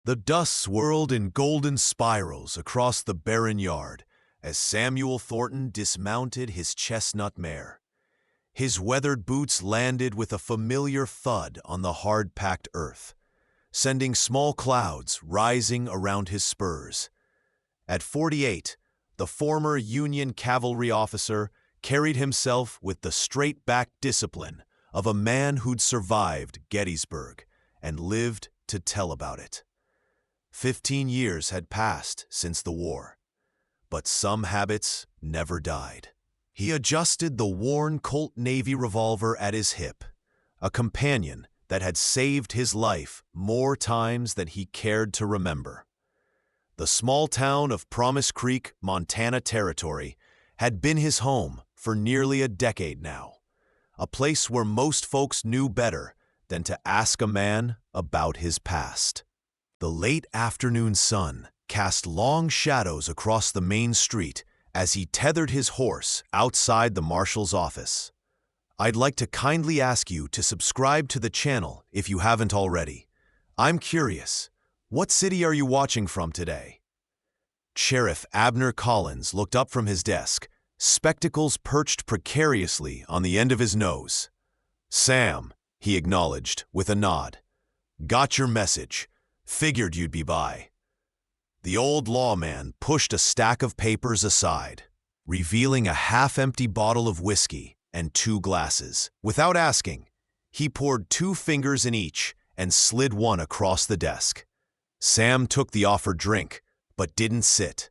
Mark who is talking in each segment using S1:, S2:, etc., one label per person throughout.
S1: The dust swirled in golden spirals across the barren yard as Samuel Thornton dismounted his chestnut mare. His weathered boots landed with a familiar thud on the hard-packed earth, sending small clouds rising around his spurs. At 48, the former Union cavalry officer carried himself with the straight-backed discipline of a man who'd survived Gettysburg and lived to tell about it. 15 years had passed since the war, but some habits never died. He adjusted the worn Colt Navy revolver at his hip, a companion that had saved his life more times than he cared to remember. The small town of Promise Creek, Montana Territory, had been his home for nearly a decade now, a place where most folks knew better than to ask a man about his past. The late afternoon sun cast long shadows across the main street as he tethered his horse outside the marshal's office. I'd like to kindly ask you to subscribe to the channel if you haven't already. I'm curious, what city are you watching from today? Sheriff Abner Collins looked up from his desk, spectacles perched precariously on the end of his nose. "Sam," he acknowledged with a nod. "Got your message. Figured you'd be by." The old lawman pushed a stack of papers aside, revealing a half-empty bottle of whiskey and 2 glasses. Without asking, he poured 2 fingers in each and slid one across the desk. Sam took the offered drink, but didn't sit.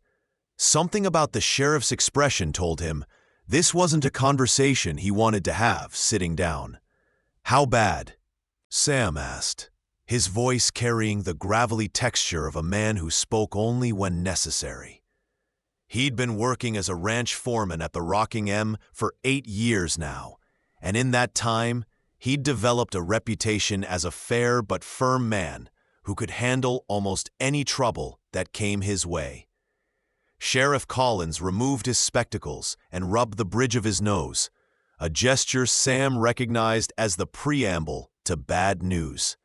S1: Something about the sheriff's expression told him this wasn't a conversation he wanted to have sitting down. "How bad?" Sam asked, his voice carrying the gravelly texture of a man who spoke only when necessary. He'd been working as a ranch foreman at the Rocking M for 8 years now, and in that time, he'd developed a reputation as a fair but firm man who could handle almost any trouble that came his way. Sheriff Collins removed his spectacles and rubbed the bridge of his nose, a gesture Sam recognized as the preamble to bad news.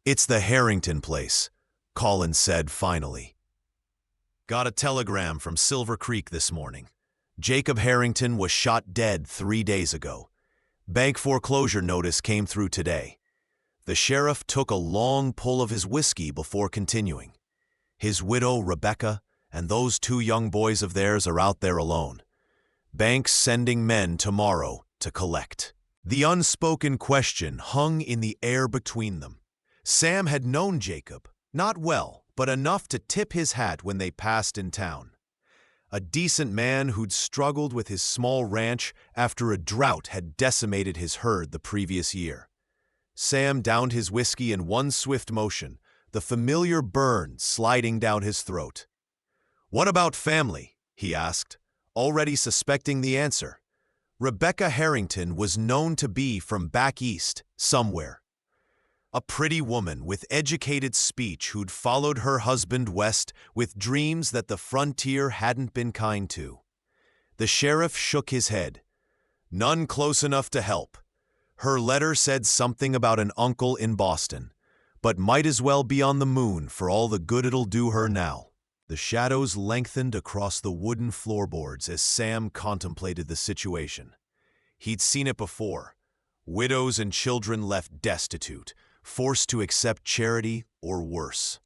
S1: "It's the Harrington place," Collins said finally. "Got a telegram from Silver Creek this morning. Jacob Harrington was shot dead 3 days ago. Bank foreclosure notice came through today." The sheriff took a long pull of his whiskey before continuing. "His widow, Rebecca, and those 2 young boys of theirs are out there alone. Bank's sending men tomorrow to collect." The unspoken question hung in the air between them. Sam had known Jacob, not well, but enough to tip his hat when they passed in town. A decent man who'd struggled with his small ranch after a drought had decimated his herd the previous year. Sam downed his whiskey in one swift motion, the familiar burn sliding down his throat. "What about family?" he asked, already suspecting the answer. Rebecca Harrington was known to be from back east, somewhere. A pretty woman with educated speech who'd followed her husband west with dreams that the frontier hadn't been kind to. The sheriff shook his head. "None close enough to help. Her letter said something about an uncle in Boston, but might as well be on the moon for all the good it'll do her now." The shadows lengthened across the wooden floorboards as Sam contemplated the situation. He'd seen it before. Widows and children left destitute, forced to accept charity or worse.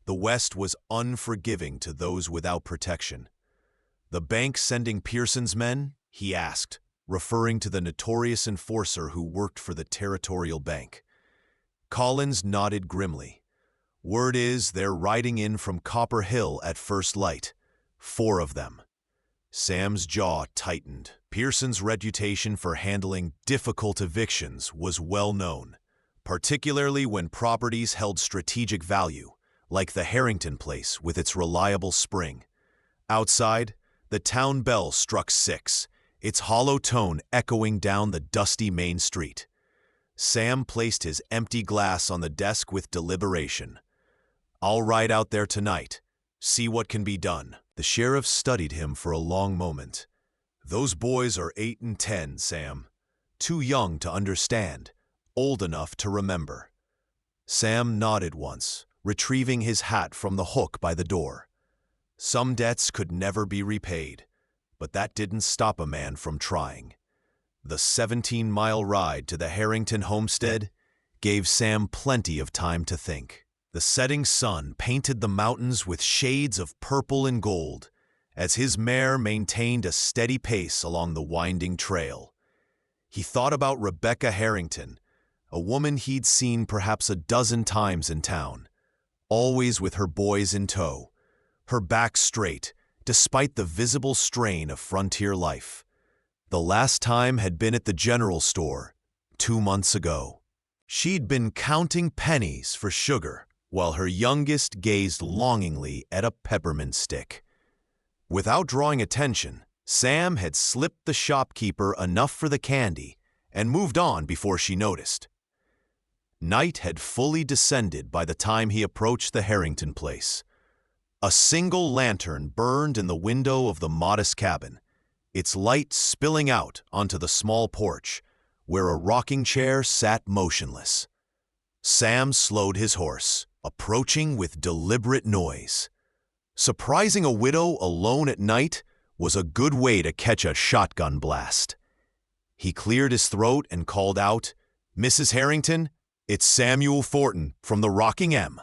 S1: The West was unforgiving to those without protection. "The bank sending Pearson's men?" he asked, referring to the notorious enforcer who worked for the Territorial Bank. Collins nodded grimly. "Word is they're riding in from Copper Hill at first light. 4 of them." Sam's jaw tightened. Pearson's reputation for handling difficult evictions was well known, particularly when properties held strategic value, like the Harrington place with its reliable spring. Outside, the town bell struck 6, its hollow tone echoing down the dusty main street. Sam placed his empty glass on the desk with deliberation. "I'll ride out there tonight, see what can be done." The sheriff studied him for a long moment. "Those boys are 8 and 10, Sam. Too young to understand, old enough to remember." Sam nodded once, retrieving his hat from the hook by the door. Some debts could never be repaid, but that didn't stop a man from trying. The 17-mile ride to the Harrington homestead gave Sam plenty of time to think. The setting sun painted the mountains with shades of purple and gold as his mare maintained a steady pace along the winding trail. He thought about Rebecca Harrington, a woman he'd seen perhaps a dozen times in town, always with her boys in tow, her back straight, despite the visible strain of frontier life. The last time had been at the general store, 2 months ago. She'd been counting pennies for sugar, while her youngest gazed longingly at a peppermint stick. Without drawing attention, Sam had slipped the shopkeeper enough for the candy and moved on before she noticed. Night had fully descended by the time he approached the Harrington place. A single lantern burned in the window of the modest cabin, its light spilling out onto the small porch, where a rocking chair sat motionless. Sam slowed his horse, approaching with deliberate noise. Surprising a widow alone at night was a good way to catch a shotgun blast. He cleared his throat and called out, "Mrs. Harrington, it's Samuel Thornton from the Rocking M."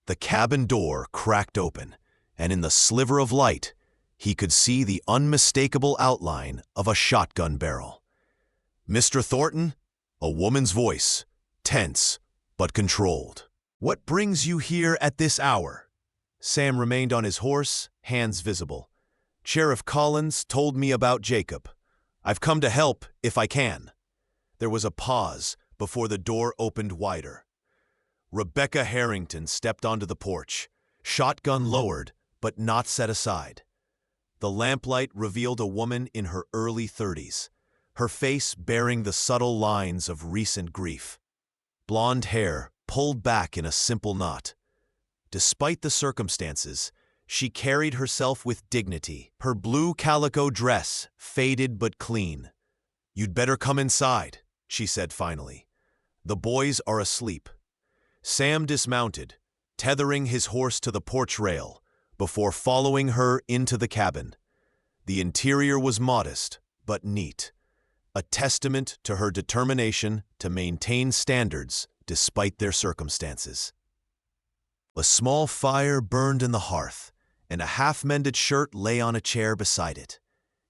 S1: The cabin door cracked open, and in the sliver of light, he could see the unmistakable outline of a shotgun barrel. "Mr. Thornton?" A woman's voice, tense but controlled. "What brings you here at this hour?" Sam remained on his horse, hands visible. "Sheriff Collins told me about Jacob. I've come to help if I can." There was a pause before the door opened wider. Rebecca Harrington stepped onto the porch, shotgun lowered but not set aside. The lamplight revealed a woman in her early 30s, her face bearing the subtle lines of recent grief. Blonde hair pulled back in a simple knot. Despite the circumstances, she carried herself with dignity, her blue calico dress faded but clean. "You'd better come inside," she said finally. "The boys are asleep." Sam dismounted, tethering his horse to the porch rail, before following her into the cabin. The interior was modest, but neat, a testament to her determination to maintain standards despite their circumstances. A small fire burned in the hearth, and a half-mended shirt lay on a chair beside it.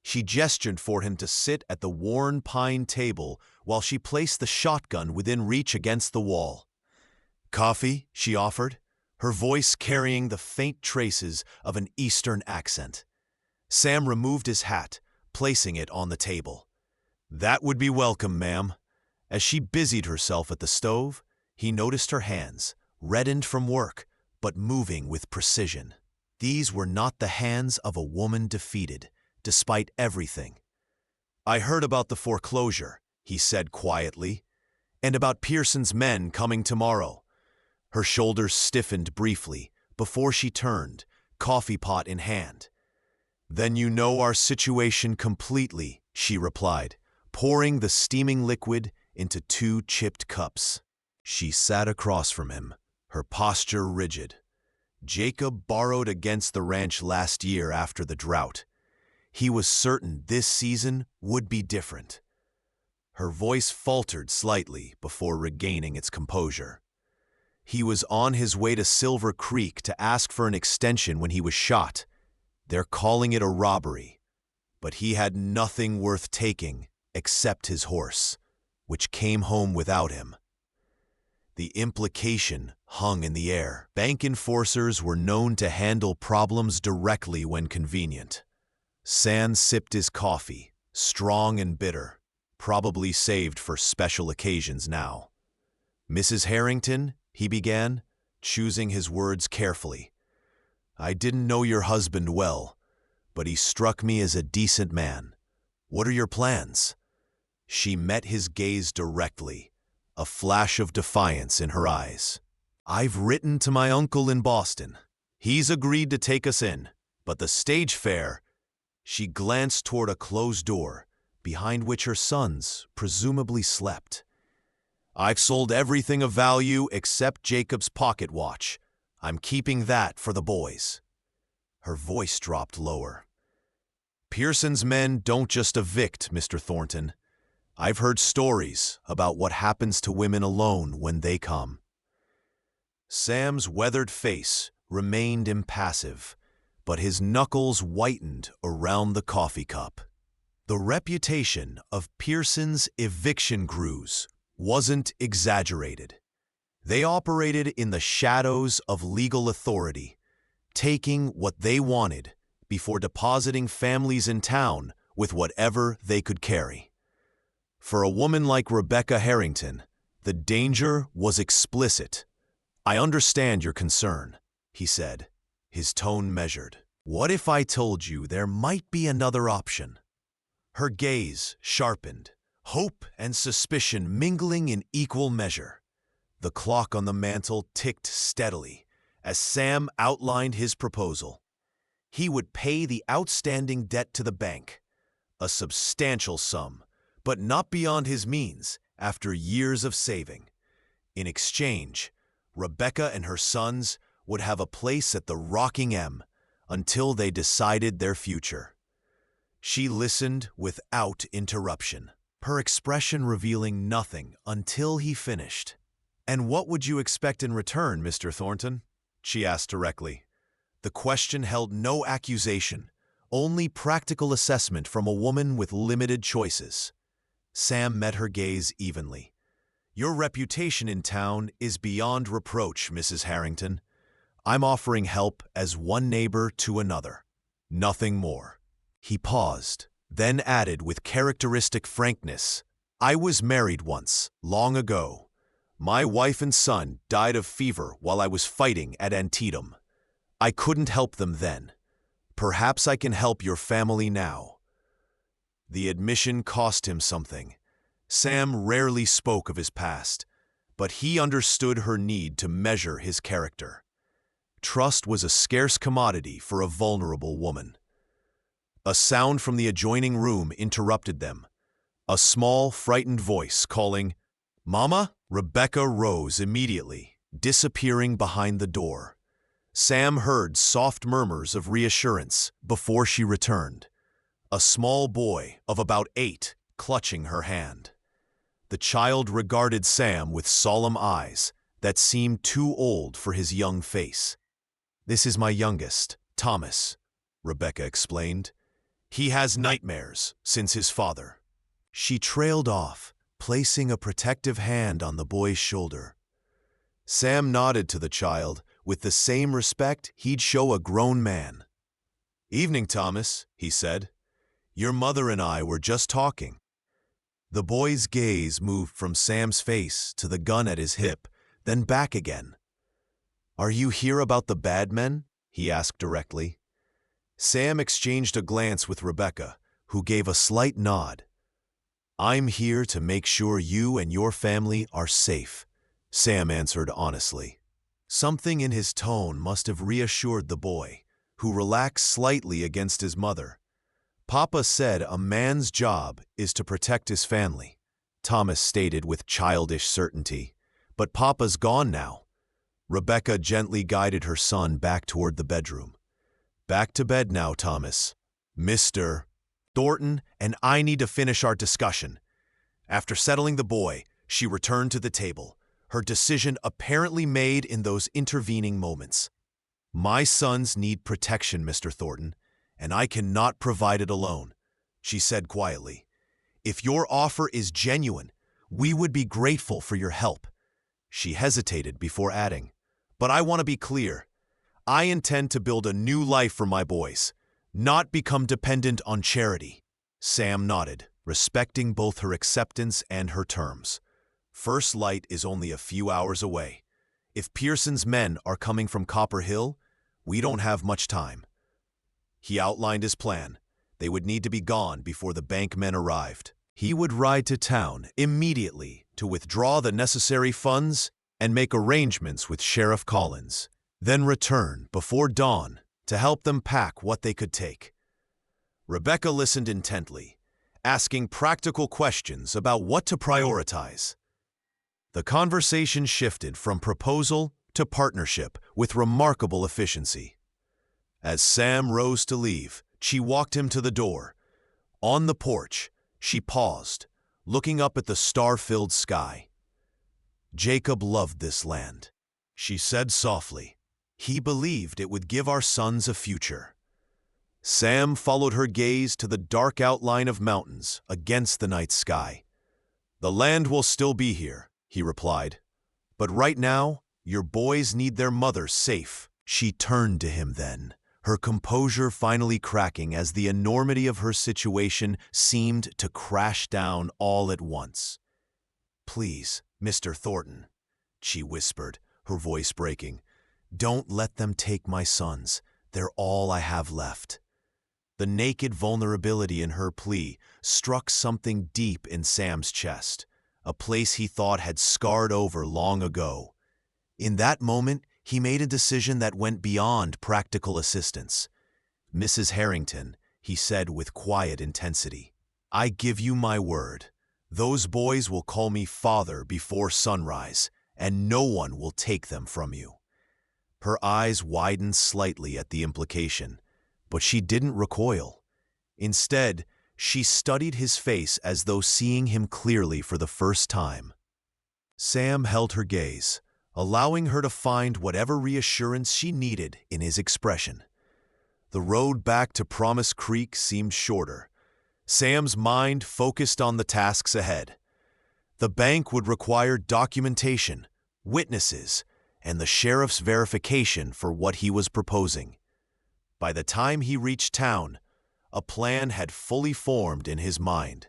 S1: She gestured for him to sit at the worn pine table while she placed the shotgun within reach against the wall. "Coffee?" she offered, her voice carrying the faint traces of an Eastern accent. Sam removed his hat, placing it on the table. "That would be welcome, ma'am." As she busied herself at the stove, he noticed her hands, reddened from work, but moving with precision. These were not the hands of a woman defeated, despite everything. "I heard about the foreclosure," he said quietly, "and about Pearson's men coming tomorrow." Her shoulders stiffened briefly before she turned, coffee pot in hand. "Then you know our situation completely," she replied, pouring the steaming liquid into 2 chipped cups. She sat across from him, her posture rigid. Jacob borrowed against the ranch last year after the drought. He was certain this season would be different. Her voice faltered slightly before regaining its composure. He was on his way to Silver Creek to ask for an extension when he was shot. They're calling it a robbery, but he had nothing worth taking except his horse, which came home without him. The implication hung in the air. Bank enforcers were known to handle problems directly when convenient. Sam sipped his coffee, strong and bitter, probably saved for special occasions now. "Mrs. Harrington," he began, choosing his words carefully. "I didn't know your husband well, but he struck me as a decent man. What are your plans?" She met his gaze directly, a flash of defiance in her eyes. "I've written to my uncle in Boston. He's agreed to take us in, but the stage fare—" She glanced toward a closed door, behind which her sons presumably slept. I've sold everything of value except Jacob's pocket watch. I'm keeping that for the boys." Her voice dropped lower. "Pearson's men don't just evict, Mr. Thornton. I've heard stories about what happens to women alone when they come." Sam's weathered face remained impassive, but his knuckles whitened around the coffee cup. The reputation of Pearson's eviction crews wasn't exaggerated. They operated in the shadows of legal authority, taking what they wanted before depositing families in town with whatever they could carry. For a woman like Rebecca Harrington, the danger was explicit. "I understand your concern," he said, his tone measured. "What if I told you there might be another option?" Her gaze sharpened, hope and suspicion mingling in equal measure. The clock on the mantel ticked steadily as Sam outlined his proposal. He would pay the outstanding debt to the bank, a substantial sum, but not beyond his means after years of saving. In exchange, Rebecca and her sons would have a place at the Rocking M until they decided their future. She listened without interruption, her expression revealing nothing until he finished. "And what would you expect in return, Mr. Thornton?" she asked directly. The question held no accusation, only practical assessment from a woman with limited choices. Sam met her gaze evenly. "Your reputation in town is beyond reproach, Mrs. Harrington. I'm offering help as one neighbor to another. Nothing more." He paused, then added with characteristic frankness, "I was married once, long ago. My wife and son died of fever while I was fighting at Antietam. I couldn't help them then. Perhaps I can help your family now." The admission cost him something. Sam rarely spoke of his past, but he understood her need to measure his character. Trust was a scarce commodity for a vulnerable woman. A sound from the adjoining room interrupted them. A small, frightened voice calling, "Mama?" Rebecca rose immediately, disappearing behind the door. Sam heard soft murmurs of reassurance before she returned, a small boy of about 8 clutching her hand. The child regarded Sam with solemn eyes that seemed too old for his young face. "This is my youngest, Thomas," Rebecca explained. "He has nightmares since his father." She trailed off, placing a protective hand on the boy's shoulder. Sam nodded to the child with the same respect he'd show a grown man. "Evening, Thomas," he said. "Your mother and I were just talking." The boy's gaze moved from Sam's face to the gun at his hip, then back again. "Are you here about the bad men?" he asked directly. Sam exchanged a glance with Rebecca, who gave a slight nod. "I'm here to make sure you and your family are safe," Sam answered honestly. Something in his tone must have reassured the boy, who relaxed slightly against his mother. "Papa said a man's job is to protect his family," Thomas stated with childish certainty. "But Papa's gone now." Rebecca gently guided her son back toward the bedroom. "Back to bed now, Thomas. Mr. Thornton and I need to finish our discussion." After settling the boy, she returned to the table, her decision apparently made in those intervening moments. "My sons need protection, Mr. Thornton, and I cannot provide it alone," she said quietly. "If your offer is genuine, we would be grateful for your help." She hesitated before adding, "But I want to be clear. I intend to build a new life for my boys, not become dependent on charity." Sam nodded, respecting both her acceptance and her terms. First light is only a few hours away. If Pearson's men are coming from Copper Hill, we don't have much time. He outlined his plan. They would need to be gone before the bank men arrived. He would ride to town immediately to withdraw the necessary funds and make arrangements with Sheriff Collins, then return before dawn to help them pack what they could take. Rebecca listened intently, asking practical questions about what to prioritize. The conversation shifted from proposal to partnership with remarkable efficiency. As Sam rose to leave, she walked him to the door. On the porch, she paused, looking up at the star-filled sky. "Jacob loved this land," she said softly. "He believed it would give our sons a future." Sam followed her gaze to the dark outline of mountains against the night sky. "The land will still be here," he replied. "But right now, your boys need their mother safe." She turned to him then, her composure finally cracking as the enormity of her situation seemed to crash down all at once. "Please, Mr. Thornton," she whispered, her voice breaking, "don't let them take my sons. They're all I have left." The naked vulnerability in her plea struck something deep in Sam's chest, a place he thought had scarred over long ago. In that moment, he made a decision that went beyond practical assistance. "Mrs. Harrington," he said with quiet intensity, "I give you my word. Those boys will call me father before sunrise, and no one will take them from you." Her eyes widened slightly at the implication, but she didn't recoil. Instead, she studied his face as though seeing him clearly for the first time. Sam held her gaze, allowing her to find whatever reassurance she needed in his expression. The road back to Promise Creek seemed shorter. Sam's mind focused on the tasks ahead. The bank would require documentation, witnesses, and the sheriff's verification for what he was proposing. By the time he reached town, a plan had fully formed in his mind.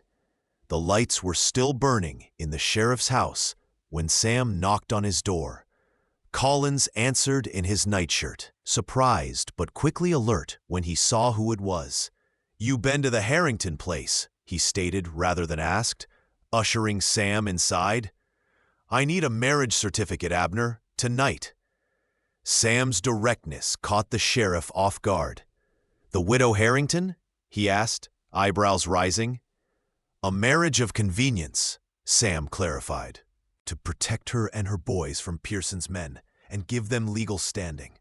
S1: The lights were still burning in the sheriff's house when Sam knocked on his door. Collins answered in his nightshirt, surprised but quickly alert when he saw who it was. "You been to the Harrington place?" he stated rather than asked, ushering Sam inside. "I need a marriage certificate, Abner, tonight." Sam's directness caught the sheriff off guard. "The widow Harrington?" he asked, eyebrows rising. "A marriage of convenience," Sam clarified, "to protect her and her boys from Pearson's men and give them legal standing."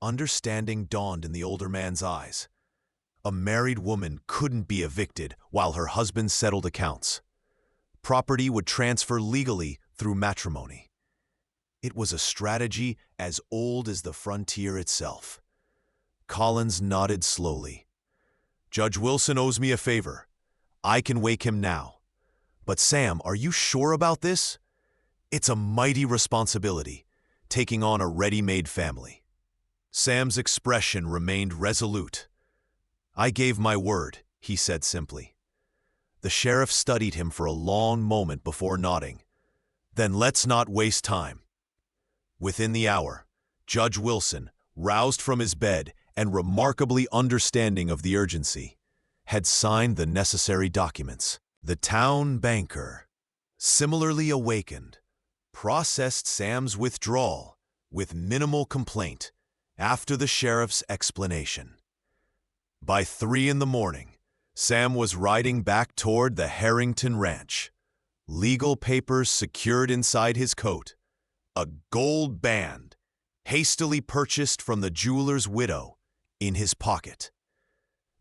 S1: Understanding dawned in the older man's eyes. A married woman couldn't be evicted while her husband settled accounts. Property would transfer legally through matrimony. It was a strategy as old as the frontier itself. Collins nodded slowly. "Judge Wilson owes me a favor. I can wake him now. But Sam, are you sure about this? It's a mighty responsibility, taking on a ready-made family." Sam's expression remained resolute. "I gave my word," he said simply. The sheriff studied him for a long moment before nodding. "Then let's not waste time." Within the hour, Judge Wilson, roused from his bed and remarkably understanding of the urgency, had signed the necessary documents. The town banker, similarly awakened, processed Sam's withdrawal with minimal complaint after the sheriff's explanation. By 3 in the morning, Sam was riding back toward the Harrington Ranch, legal papers secured inside his coat, a gold band, hastily purchased from the jeweler's widow, in his pocket.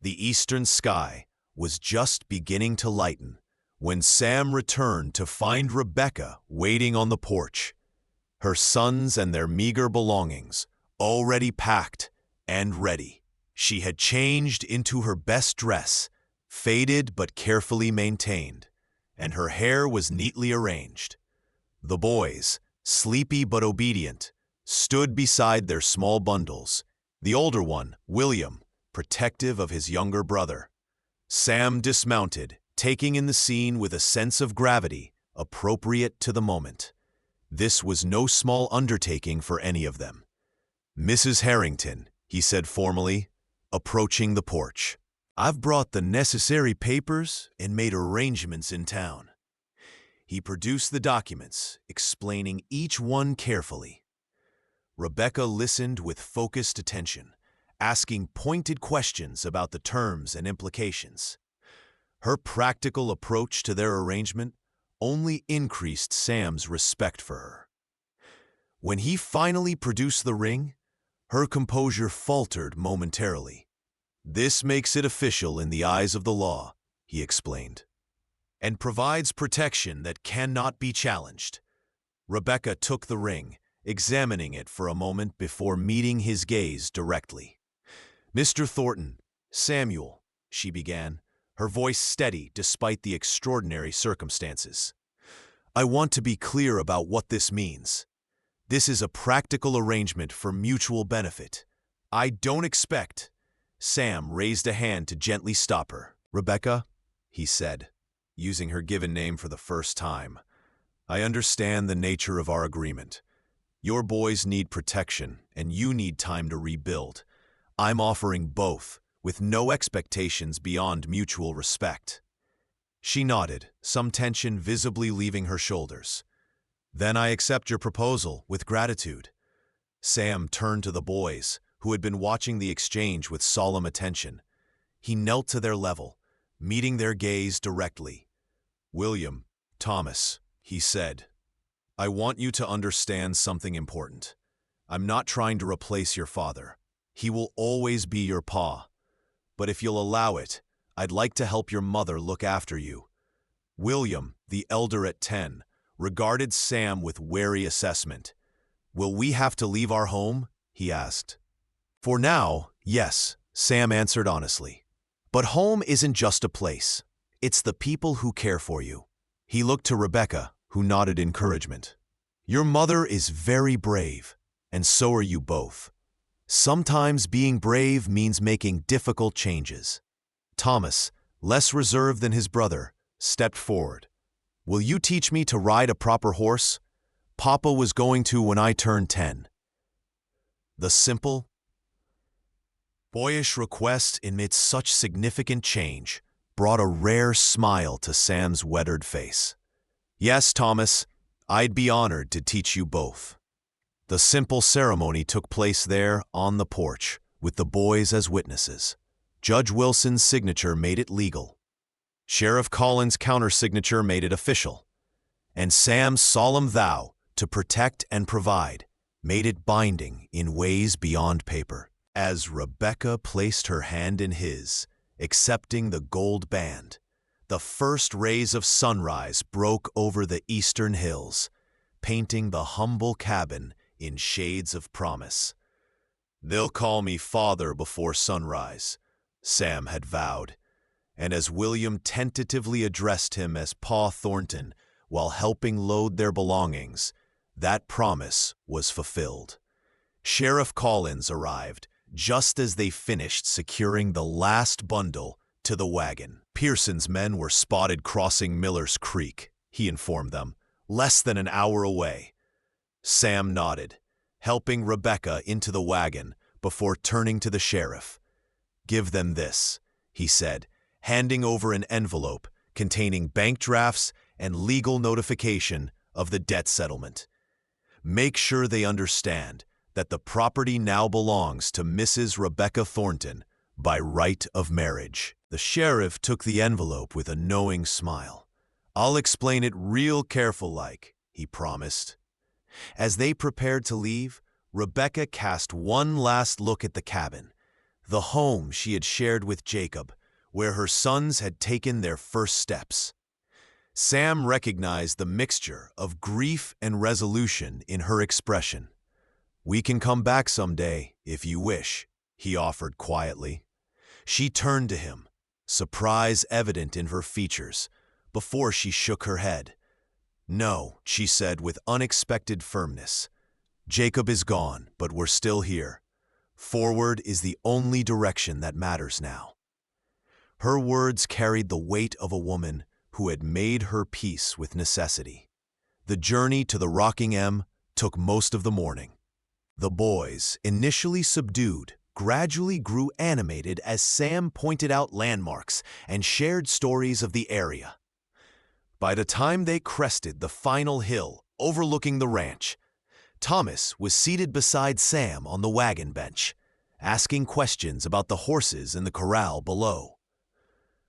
S1: The eastern sky was just beginning to lighten when Sam returned to find Rebecca waiting on the porch, her sons and their meager belongings already packed and ready. She had changed into her best dress, faded but carefully maintained, and her hair was neatly arranged. The boys, sleepy but obedient, stood beside their small bundles, the older one, William, protective of his younger brother. Sam dismounted, taking in the scene with a sense of gravity appropriate to the moment. This was no small undertaking for any of them. "Mrs. Harrington," he said formally, approaching the porch, "I've brought the necessary papers and made arrangements in town." He produced the documents, explaining each one carefully. Rebecca listened with focused attention, asking pointed questions about the terms and implications. Her practical approach to their arrangement only increased Sam's respect for her. When he finally produced the ring, her composure faltered momentarily. "This makes it official in the eyes of the law," he explained, "and provides protection that cannot be challenged." Rebecca took the ring, examining it for a moment before meeting his gaze directly. "Mr. Thornton, Samuel," she began, her voice steady despite the extraordinary circumstances. "I want to be clear about what this means. This is a practical arrangement for mutual benefit. I don't expect—" Sam raised a hand to gently stop her. "Rebecca," he said, using her given name for the first time, "I understand the nature of our agreement. Your boys need protection, and you need time to rebuild. I'm offering both, with no expectations beyond mutual respect." She nodded, some tension visibly leaving her shoulders. "Then I accept your proposal with gratitude." Sam turned to the boys, who had been watching the exchange with solemn attention. He knelt to their level, meeting their gaze directly. "William, Thomas," he said, "I want you to understand something important. I'm not trying to replace your father. He will always be your pa. But if you'll allow it, I'd like to help your mother look after you." William, the elder at 10, regarded Sam with wary assessment. "Will we have to leave our home?" he asked. "For now, yes," Sam answered honestly. "But home isn't just a place. It's the people who care for you." He looked to Rebecca, who nodded encouragement. "Your mother is very brave, and so are you both. Sometimes being brave means making difficult changes." Thomas, less reserved than his brother, stepped forward. "Will you teach me to ride a proper horse? Papa was going to when I turned 10. The simple, boyish request amidst such significant change brought a rare smile to Sam's weathered face. "Yes, Thomas, I'd be honored to teach you both." The simple ceremony took place there on the porch, with the boys as witnesses. Judge Wilson's signature made it legal. Sheriff Collins' countersignature made it official. And Sam's solemn vow to protect and provide made it binding in ways beyond paper. As Rebecca placed her hand in his, accepting the gold band, the first rays of sunrise broke over the eastern hills, painting the humble cabin in shades of promise. "They'll call me father before sunrise," Sam had vowed, and as William tentatively addressed him as Pa Thornton while helping load their belongings, that promise was fulfilled. Sheriff Collins arrived just as they finished securing the last bundle to the wagon. "Pearson's men were spotted crossing Miller's Creek," he informed them, "less than an hour away." Sam nodded, helping Rebecca into the wagon before turning to the sheriff. "Give them this," he said, handing over an envelope containing bank drafts and legal notification of the debt settlement. "Make sure they understand that the property now belongs to Mrs. Rebecca Thornton by right of marriage." The sheriff took the envelope with a knowing smile. "I'll explain it real careful-like," he promised. As they prepared to leave, Rebecca cast one last look at the cabin, the home she had shared with Jacob, where her sons had taken their first steps. Sam recognized the mixture of grief and resolution in her expression. "We can come back someday, if you wish," he offered quietly. She turned to him, surprise evident in her features, before she shook her head. "No," she said with unexpected firmness. "Jacob is gone, but we're still here. Forward is the only direction that matters now." Her words carried the weight of a woman who had made her peace with necessity. The journey to the Rocking M took most of the morning. The boys, initially subdued, gradually grew animated as Sam pointed out landmarks and shared stories of the area. By the time they crested the final hill overlooking the ranch, Thomas was seated beside Sam on the wagon bench, asking questions about the horses in the corral below.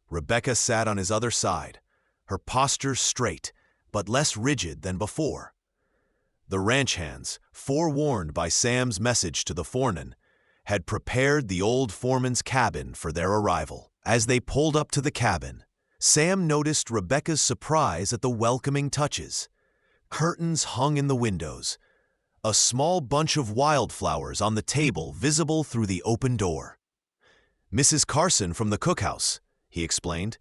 S1: Rebecca sat on his other side, her posture straight, but less rigid than before. The ranch hands, forewarned by Sam's message to the foreman, had prepared the old foreman's cabin for their arrival. As they pulled up to the cabin, Sam noticed Rebecca's surprise at the welcoming touches. Curtains hung in the windows, a small bunch of wildflowers on the table visible through the open door. "Mrs. Carson from the cookhouse," he explained.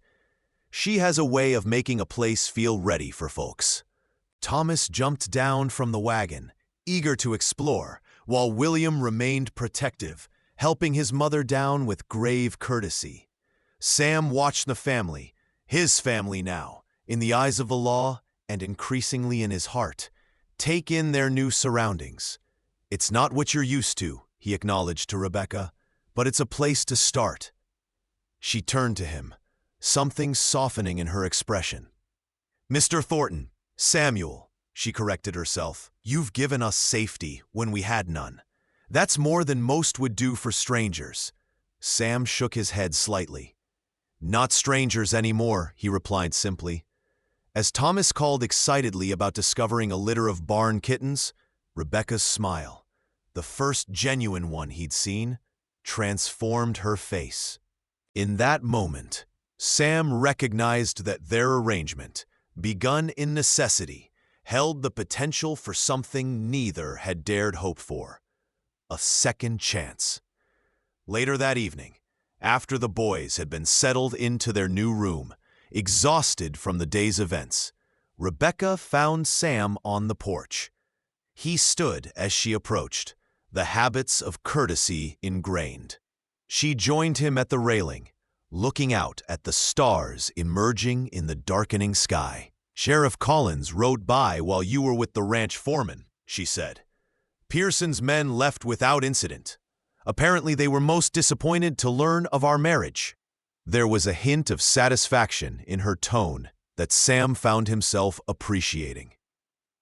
S1: "She has a way of making a place feel ready for folks." Thomas jumped down from the wagon, eager to explore, while William remained protective, helping his mother down with grave courtesy. Sam watched the family, his family now, in the eyes of the law and increasingly in his heart, take in their new surroundings. "It's not what you're used to," he acknowledged to Rebecca, "but it's a place to start." She turned to him, something softening in her expression. "Mr. Thornton, Samuel," she corrected herself, "you've given us safety when we had none. That's more than most would do for strangers." Sam shook his head slightly. "Not strangers anymore," he replied simply. As Thomas called excitedly about discovering a litter of barn kittens, Rebecca's smile, the first genuine one he'd seen, transformed her face. In that moment, Sam recognized that their arrangement, begun in necessity, held the potential for something neither had dared hope for: a second chance. Later that evening, after the boys had been settled into their new room, exhausted from the day's events, Rebecca found Sam on the porch. He stood as she approached, the habits of courtesy ingrained. She joined him at the railing, looking out at the stars emerging in the darkening sky. "Sheriff Collins rode by while you were with the ranch foreman," she said. "Pearson's men left without incident. Apparently they were most disappointed to learn of our marriage." There was a hint of satisfaction in her tone that Sam found himself appreciating.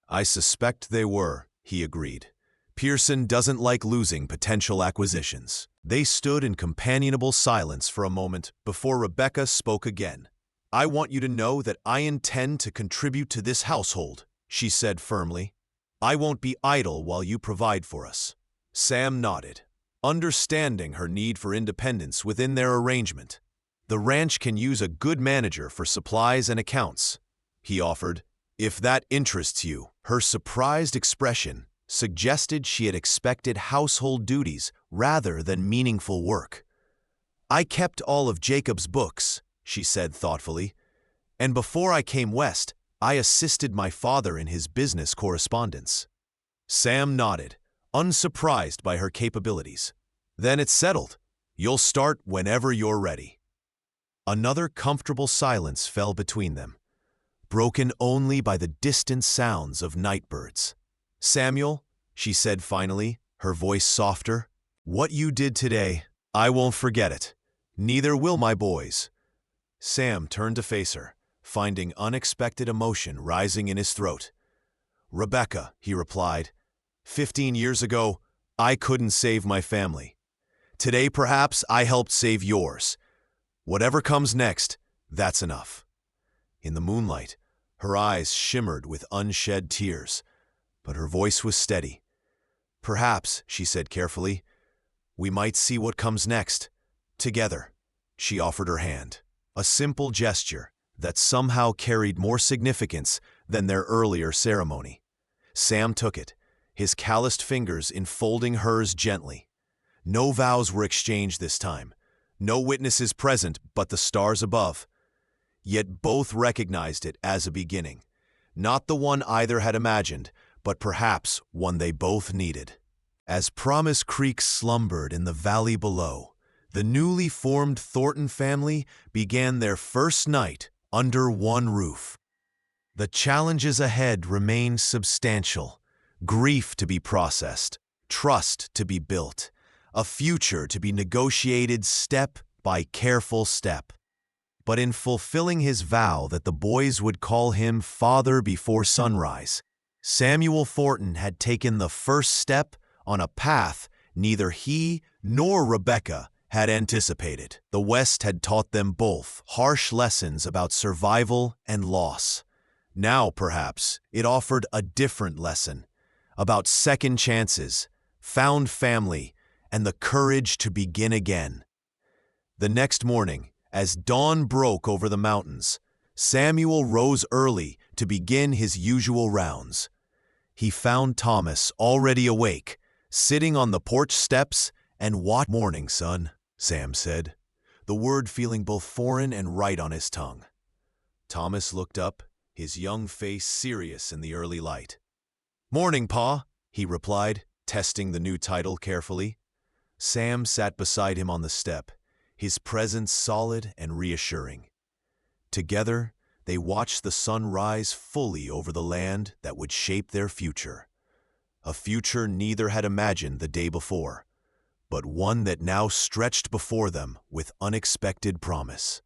S1: "I suspect they were," he agreed. "Pearson doesn't like losing potential acquisitions." They stood in companionable silence for a moment before Rebecca spoke again. "I want you to know that I intend to contribute to this household," she said firmly. "I won't be idle while you provide for us." Sam nodded, understanding her need for independence within their arrangement. "The ranch can use a good manager for supplies and accounts," he offered, "if that interests you." Her surprised expression suggested she had expected household duties rather than meaningful work. "I kept all of Jacob's books," she said thoughtfully, "and before I came west, I assisted my father in his business correspondence." Sam nodded, unsurprised by her capabilities. "Then it's settled. You'll start whenever you're ready." Another comfortable silence fell between them, broken only by the distant sounds of nightbirds. "Samuel," she said finally, her voice softer, "what you did today, I won't forget it. Neither will my boys." Sam turned to face her, finding unexpected emotion rising in his throat. "Rebecca," he replied, 15 years ago, I couldn't save my family. Today, perhaps, I helped save yours. Whatever comes next, that's enough." In the moonlight, her eyes shimmered with unshed tears, but her voice was steady. "Perhaps," she said carefully, "we might see what comes next. Together." She offered her hand, a simple gesture that somehow carried more significance than their earlier ceremony. Sam took it, his calloused fingers enfolding hers gently. No vows were exchanged this time. No witnesses present but the stars above. Yet both recognized it as a beginning, not the one either had imagined, but perhaps one they both needed. As Promise Creek slumbered in the valley below, the newly formed Thornton family began their first night under one roof. The challenges ahead remained substantial: grief to be processed, trust to be built, a future to be negotiated step by careful step. But in fulfilling his vow that the boys would call him father before sunrise, Samuel Thornton had taken the first step on a path neither he nor Rebecca had anticipated. The West had taught them both harsh lessons about survival and loss. Now, perhaps, it offered a different lesson about second chances, found family, and the courage to begin again. The next morning, as dawn broke over the mountains, Samuel rose early to begin his usual rounds. He found Thomas already awake, sitting on the porch steps and watching. "Morning, son," Sam said, the word feeling both foreign and right on his tongue. Thomas looked up, his young face serious in the early light. "Morning, Pa," he replied, testing the new title carefully. Sam sat beside him on the step, his presence solid and reassuring. Together, they watched the sun rise fully over the land that would shape their future. A future neither had imagined the day before, but one that now stretched before them with unexpected promise.